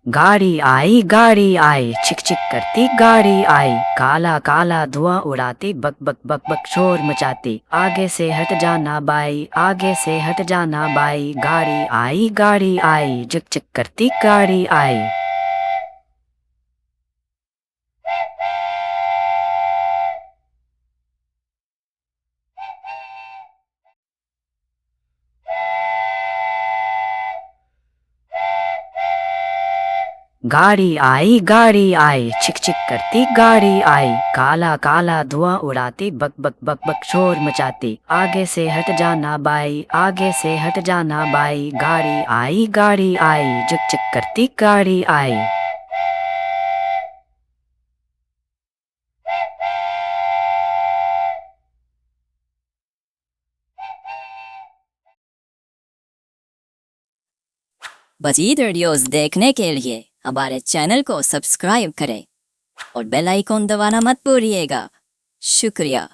गाड़ी आई चिक चिक करती गाड़ी आई, काला काला धुआं उड़ाती, बक बक बक बक शोर मचाती। आगे से हट जाना बाई, आगे से हट जाना बाई, गाड़ी आई चिक चिक करती गाड़ी आई। गाड़ी आई चिक चिक करती गाड़ी आई, काला काला धुआं उड़ाती, बक बक बक बक शोर मचाती। आगे से हट जाना बाई, आगे से हट जाना बाई, गाड़ी आई चिक चिक करती गाड़ी आई। मज़ीद वीडियोस देखने के लिए हमारे चैनल को सब्सक्राइब करें और बेल आइकॉन दबाना मत भूलिएगा। शुक्रिया।